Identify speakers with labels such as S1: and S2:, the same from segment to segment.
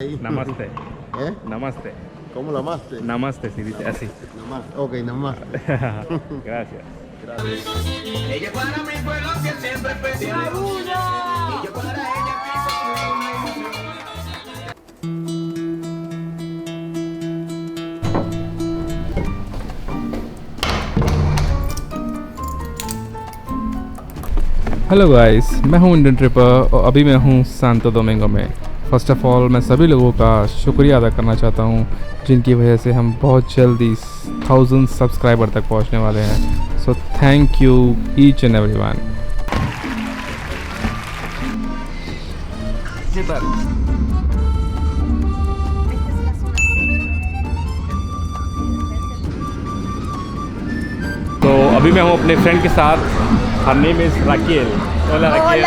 S1: Namaste.
S2: ¿Eh?
S1: Namaste.
S2: ¿Cómo la amaste?
S1: Namaste, sí dice así.
S2: Namaste. Ok, namaste.
S1: Gracias.
S2: Gracias.
S3: Ella para mí fue lo que siempre pedí. Y yo para ella
S1: hello guys, मैं हूं Indian tripper और अभी मैं हूं Santo Domingo में। First of all मैं सभी लोगों का शुक्रिया अदा करना चाहता हूं जिनकी वजह से हम बहुत जल्दी 1000 सब्सक्राइबर तक पहुंचने वाले हैं। So thank you each and everyone. तो अभी मैं हूँ अपने फ्रेंड के साथ। Her name is Raquel. ओला Raquel.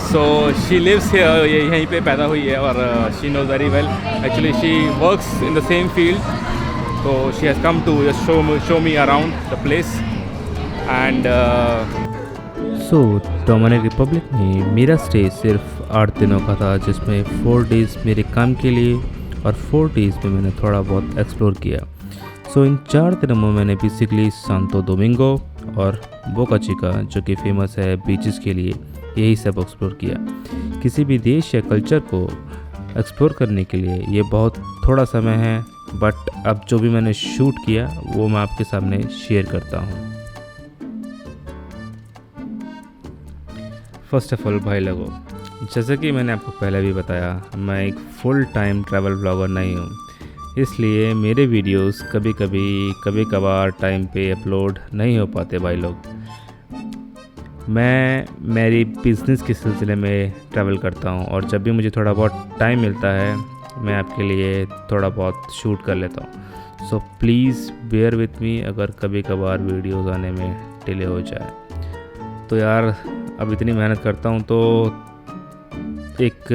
S1: So she lives here, ये यहीं पे पैदा हुई है और she knows very well. Actually she works in the same field, तो she has come to just show me around the place and
S4: Dominic Republic में मेरा स्टे सिर्फ 8 दिनों का था, जिसमें 4 डेज़ मेरे काम के लिए और 4 डेज़ में मैंने थोड़ा बहुत एक्सप्लोर किया। इन 4 दिनों में मैंने बेसिकली सांतो डोमिंगो और बोका चिका, जो कि फेमस है बीचेस के लिए, यही सब एक्सप्लोर किया। किसी भी देश या कल्चर को एक्सप्लोर करने के लिए ये बहुत थोड़ा समय है, बट अब जो भी मैंने शूट किया वो मैं आपके सामने शेयर करता हूँ। फर्स्ट ऑफ ऑल भाई लोगों, जैसे कि मैंने आपको पहले भी बताया, मैं एक फुल टाइम ट्रैवल ब्लॉगर नहीं हूँ, इसलिए मेरे वीडियोस कभी कभार टाइम पे अपलोड नहीं हो पाते भाई लोग। मैं मेरी बिज़नेस के सिलसिले में ट्रैवल करता हूँ और जब भी मुझे थोड़ा बहुत टाइम मिलता है मैं आपके लिए थोड़ा बहुत शूट कर लेता हूँ। So please bear with me अगर कभी कभार वीडियोस आने में डिले हो जाए। तो यार अब इतनी मेहनत करता हूँ तो एक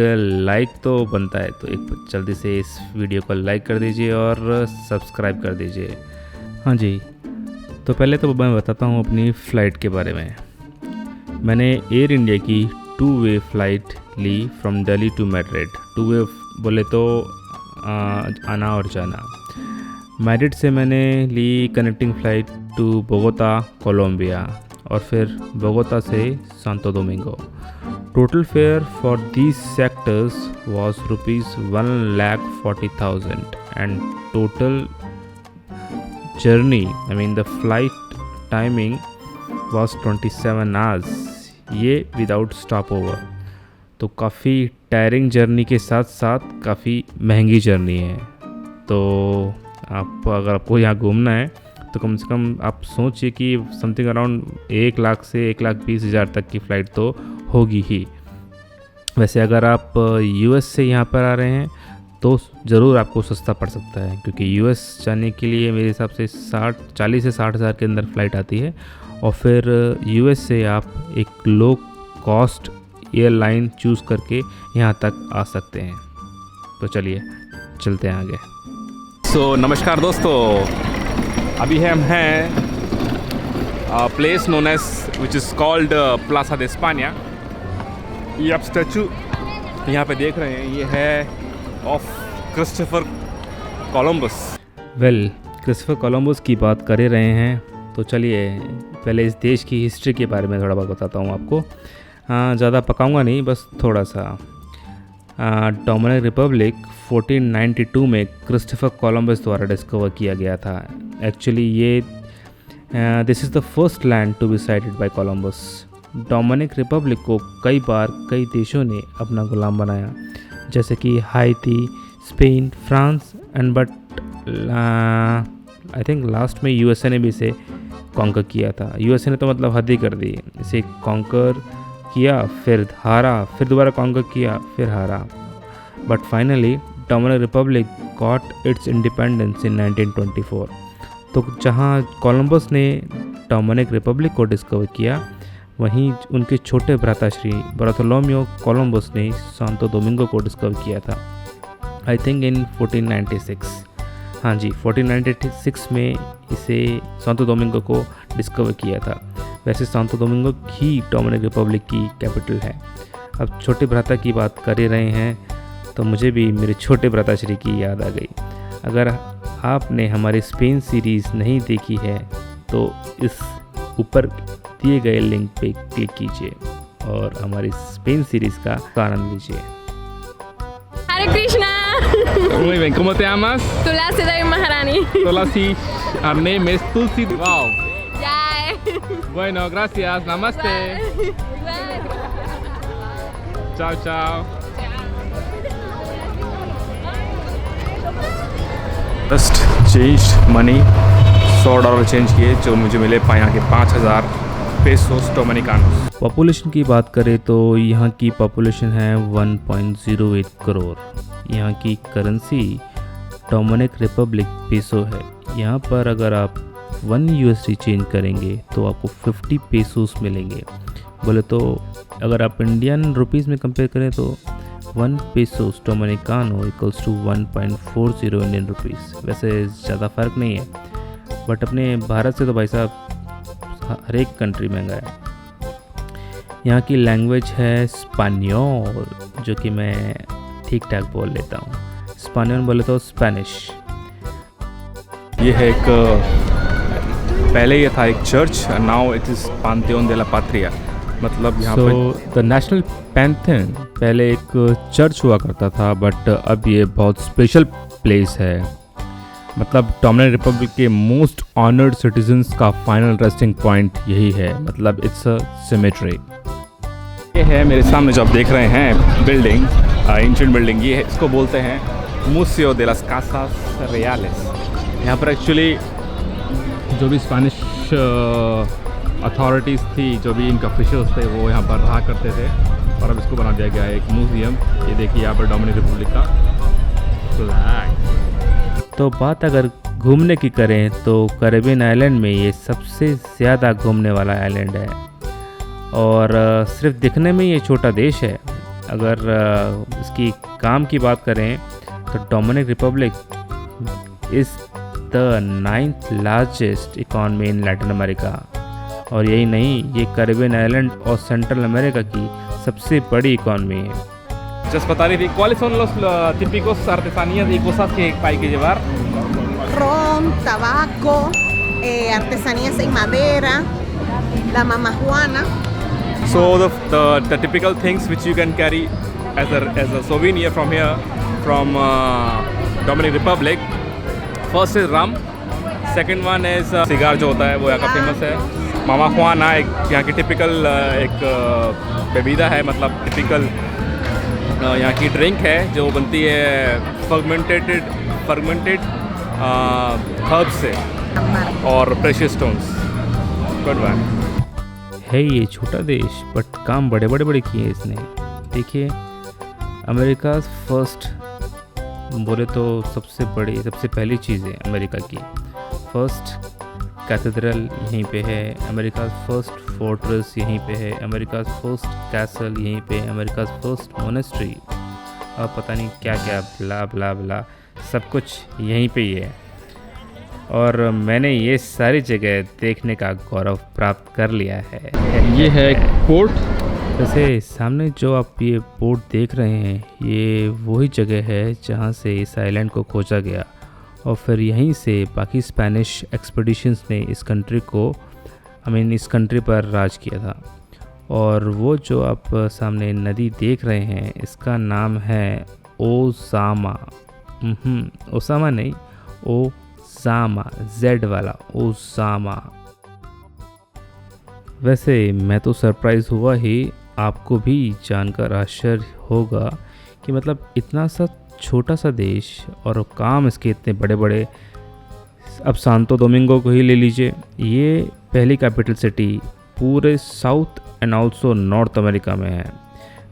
S4: लाइक तो बनता है, तो एक जल्दी से इस वीडियो को लाइक कर दीजिए और सब्सक्राइब कर दीजिए। हाँ जी, तो पहले तो मैं बताता हूँ अपनी फ़्लाइट के बारे में। मैंने एयर इंडिया की 2 वे फ़्लाइट ली from Delhi to Madrid. 2 way बोले तो आना और जाना। मैड्रिड से मैंने ली connecting flight to Bogota Colombia और फिर बोगोता से Santo Domingo. Total fare for these sectors was ₹1,40,000 and total journey, the flight timing was 27 hours, ये विदाउट स्टॉप ओवर। तो काफ़ी टायरिंग जर्नी के साथ साथ काफ़ी महंगी जर्नी है। तो अगर आपको यहाँ घूमना है तो कम से कम आप सोचिए कि समथिंग अराउंड 1 लाख से 1,20,000 तक की फ़्लाइट तो होगी ही। वैसे अगर आप यूएस से यहाँ पर आ रहे हैं तो ज़रूर आपको सस्ता पड़ सकता है, क्योंकि यूएस जाने के लिए मेरे हिसाब से 40 से 60 हज़ार के अंदर फ़्लाइट आती है और फिर यूएस से आप एक लो कॉस्ट एयरलाइन चूज़ करके यहाँ तक आ सकते हैं। तो चलिए चलते हैं आगे।
S1: सो नमस्कार दोस्तों, अभी हम हैं place known as which is called Plaza de Espana. ये आप स्टैचू यहाँ पे देख रहे हैं, ये है of Christopher Columbus.
S4: Christopher Columbus की बात कर ही रहे हैं तो चलिए पहले इस देश की हिस्ट्री के बारे में थोड़ा बहुत बताता हूँ आपको। ज़्यादा पकाऊंगा नहीं, बस थोड़ा सा। डोमिनिक रिपब्लिक 1492 में क्रिस्टोफर कोलंबस द्वारा डिस्कवर किया गया था। एक्चुअली ये this is the first land to be sighted by Columbus. Dominic Republic को कई बार कई देशों ने अपना गुलाम बनाया, जैसे कि हाइती, Spain, France and but I think last में यूएसए ने भी इसे कॉन्कर किया था। यूएसए ने तो मतलब हद ही कर दी, इसे कॉन्कर किया, फिर हारा, फिर दोबारा कॉन्कर किया, फिर हारा। But finally Dominic Republic got its independence in 1924। तो जहाँ कोलंबस ने डोमिनिक रिपब्लिक को डिस्कवर किया, वहीं उनके छोटे भ्राताश्री बार्थोलोम्यो कोलंबस ने सांतो डोमिंगो को डिस्कवर किया था, आई थिंक इन 1496। हाँ जी, 1496 में इसे सांतो डोमिंगो को डिस्कवर किया था। वैसे सांतो डोमिंगो ही डोमिनिक रिपब्लिक की कैपिटल है। अब छोटे भ्राता की बात कर ही रहे हैं तो मुझे भी मेरे छोटे भ्राताश्री की याद आ गई। अगर आपने हमारी स्पेन सीरीज़ नहीं देखी है तो इस ऊपर दिए गए लिंक पे क्लिक कीजिए और हमारी स्पेन सीरीज़ का आनंद लीजिए।
S5: Hare Krishna.
S1: Muy bien, ¿cómo te llamas?
S5: Tulasi Devi Maharani.
S1: Tulasi, our name is Tulsi. Wow.
S5: Jai.
S1: Bueno, gracias. Namaste.
S5: Bye.
S1: Ciao, ciao. Just changed money, $100 change किए जो मुझे मिले यहाँ के 5,000 पेसोस डोमिनिकानोस।
S4: पॉपुलेशन की बात करें तो यहाँ की पॉपुलेशन है 1.08 करोड़। यहाँ की करेंसी डोमिनिक रिपब्लिक पेसो है। यहाँ पर अगर आप 1 USD चेंज करेंगे तो आपको 50 पेसोस मिलेंगे। बोले तो अगर आप इंडियन रुपीज़ में कंपेयर करें तो 1 पेसोस डोमिनिकानो इक्वल्स टू 1.40 इंडियन रुपीज़। वैसे ज़्यादा फ़र्क नहीं है, बट अपने भारत से तो भाई साहब हर एक कंट्री महंगा है। यहाँ की लैंग्वेज है स्पानियोल, जो कि मैं ठीक ठाक बोल लेता हूँ। स्पानियोल बोले तो स्पेनिश।
S1: ये है एक, पहले ये था एक चर्च, नाउ इट इज़ पांथियोन दे ला पात्रिया, मतलब यहाँ
S4: द नेशनल पैंथियन पहले एक चर्च हुआ करता था, बट अब ये बहुत स्पेशल प्लेस है। मतलब डोमिनिकन रिपब्लिक के मोस्ट ऑनर्ड सिटीजन्स का फाइनल रेस्टिंग पॉइंट यही है। मतलब इट्स अ सिमेट्री।
S1: ये है मेरे सामने जो आप देख रहे हैं बिल्डिंग, एंशिएंट बिल्डिंग, ये है, इसको बोलते हैं मुसियो दे लास कासास रियालेस। यहाँ पर एक्चुअली जो भी स्पेनिश अथॉरिटीज़ थी, जो भी इनके ऑफिशियल्स थे, वो यहाँ पर रहा करते थे, और अब इसको बना दिया गया है एक म्यूज़ियम। ये देखिए यहाँ पर डोमिनिकन रिपब्लिक का फ्लैग।
S4: तो बात अगर घूमने की करें तो कैरिबियन आइलैंड में ये सबसे ज़्यादा घूमने वाला आइलैंड है, और सिर्फ दिखने में ये छोटा देश है। अगर इसकी काम की बात करें तो Dominican Republic is the 9th largest economy in Latin America. और यही नहीं, ये कैरिबियन आइलैंड और सेंट्रल अमेरिका की सबसे बड़ी इकॉनमी है।
S1: Just para decir, ¿cuáles son los típicos artesanías y cosas que hay que llevar?
S6: Ron, tabaco, artesanías en madera, la mamajuana.
S1: So the typical things which you can carry as a souvenir from here, from Dominican Republic. First is rum, second one is cigar जो होता है वो यहाँ का famous है। मामा खुआना एक यहाँ की टिपिकल एक बेबीदा है, मतलब टिपिकल यहाँ की ड्रिंक है जो बनती है फर्मेंटेड हर्ब्स से और प्रेशियस स्टोन्स। Good bye.
S4: है ये छोटा देश, बट काम बड़े बड़े किए इसने। देखिए, अमेरिका फर्स्ट बोले तो सबसे पहली चीज़ है अमेरिका की। फर्स्ट कैथेड्रल यहीं पे है, अमेरिका फर्स्ट फोर्ट्रेस यहीं पे है, अमेरिका फर्स्ट कैसल यहीं पे है, अमेरिका फर्स्ट मोनेस्ट्री, और पता नहीं क्या क्या ब्ला ब्ला ब्ला सब कुछ यहीं पे ही है। और मैंने ये सारी जगह देखने का गौरव प्राप्त कर लिया है।
S1: ये है एक पोर्ट।
S4: वैसे सामने जो आप ये पोर्ट देख रहे हैं, ये वही जगह है जहाँ से इस आइलैंड को खोजा गया, और फिर यहीं से बाकी स्पेनिश एक्सपीडिशंस ने इस कंट्री पर राज किया था। और वो जो आप सामने नदी देख रहे हैं, इसका नाम है ओसामा। ओसामा नहीं, ओसामा, जेड वाला ओसामा। वैसे मैं तो सरप्राइज़ हुआ ही, आपको भी जानकर आश्चर्य होगा कि मतलब इतना सा छोटा सा देश और काम इसके इतने बड़े बड़े। अब सांतो डोमिंगो को ही ले लीजिए, ये पहली कैपिटल सिटी पूरे south and also north America में है।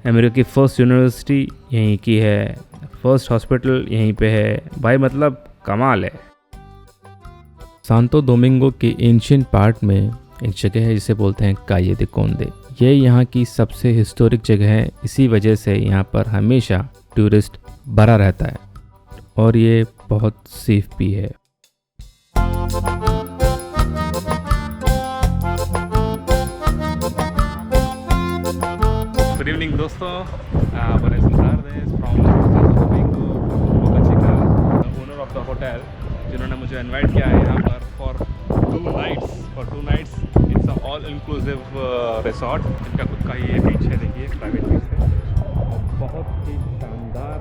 S4: अमेरिका की फर्स्ट यूनिवर्सिटी यहीं की है, फर्स्ट हॉस्पिटल यहीं पे है। भाई मतलब कमाल है। सांतो डोमिंगो के एंशिएंट पार्ट में एक जगह है जिसे बोलते हैं काये दे कोंदे। ये यहाँ की सबसे हिस्टोरिक जगह है, इसी वजह से यहाँ पर हमेशा टूरिस्ट भरा रहता है, और ये बहुत सेफ भी है।
S1: गुड इवनिंग दोस्तों, buenas tardes from जिन्होंने मुझे इनवाइट किया है यहाँ पर for 2 nights. It's a all inclusive resort. इनका खुद का ही बीच है, देखिए प्राइवेट बीच है और बहुत ही शानदार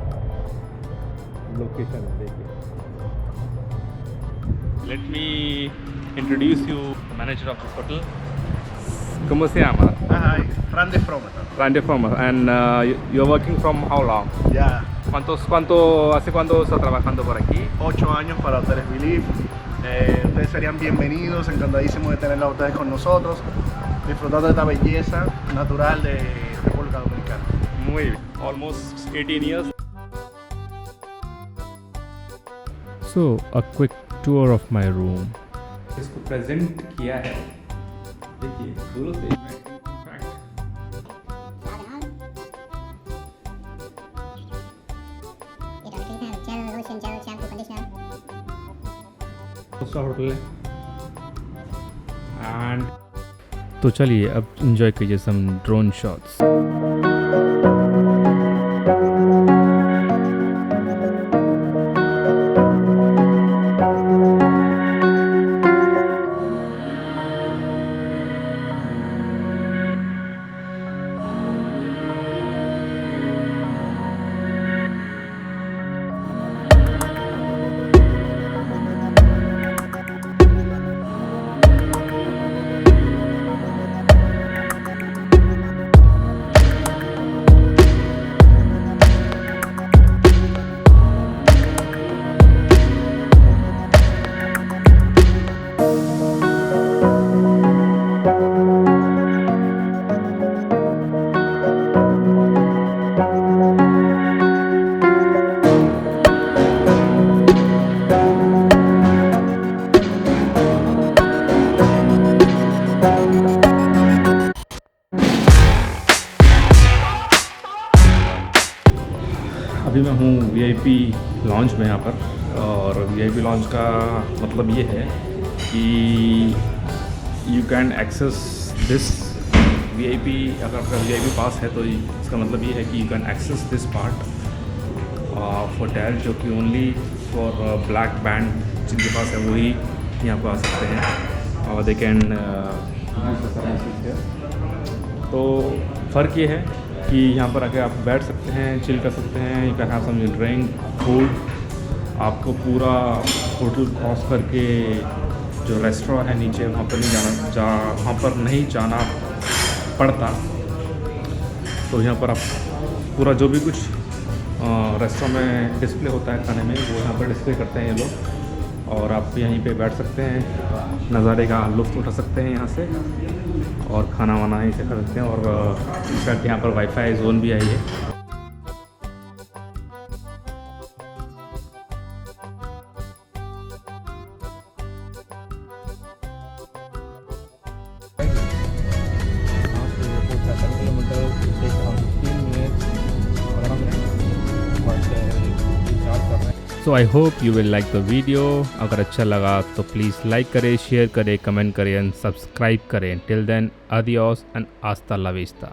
S1: लोकेशन है। देखिए, let me introduce you manager of this hotel. ¿Cómo se llama?
S2: Hi, Randy Fromer.
S1: Randy Fromer. And you're working from how long?
S2: Ya,
S1: ¿Hace cuánto está trabajando por aquí?
S2: 8 años para Hoteles Believe. Ustedes serían bienvenidos, encantadísimos de tenerla a ustedes con nosotros, disfrutando de esta belleza natural de República Dominicana.
S1: Muy bien. Almost 18 years.
S4: So a quick tour of my room.
S1: इसको present किया है, देखिए दूरों से। Hotel है and
S4: तो चलिए अब इंजॉय कीजिए सम ड्रोन शॉट्स।
S1: अभी मैं हूँ वीआईपी लॉन्च में यहाँ पर, और वीआईपी लॉन्च का मतलब ये है कि you can access this VIP. अगर आपका वीआईपी पास है तो इसका मतलब ये है कि you can access this part of hotel, जो कि ओनली फॉर ब्लैक बैंड जिनके पास है वही यहाँ पर आ सकते हैं और दे कैन। तो फ़र्क ये है कि यहाँ पर आके आप बैठ सकते हैं, चिल कर सकते हैं, you can have some drink food. आपको पूरा होटल क्रॉस करके जो रेस्टोरेंट है नीचे, वहाँ पर नहीं वहाँ पर नहीं जाना पड़ता। तो यहाँ पर आप पूरा जो भी कुछ रेस्टोरेंट में डिस्प्ले होता है खाने में, वो यहाँ पर डिस्प्ले करते हैं ये लोग, और आप यहीं पे बैठ सकते हैं, नज़ारे का लुत्फ़ उठा सकते हैं यहाँ से, और खाना वाना यहीं से खा सकते हैं। और इनफैक्ट यहाँ पर वाईफाई जोन भी आई है।
S4: So I hope you will like the video. अगर अच्छा लगा तो प्लीज़ लाइक करें, शेयर करें, कमेंट करें एंड सब्सक्राइब करें। Till then, adios and hasta la vista।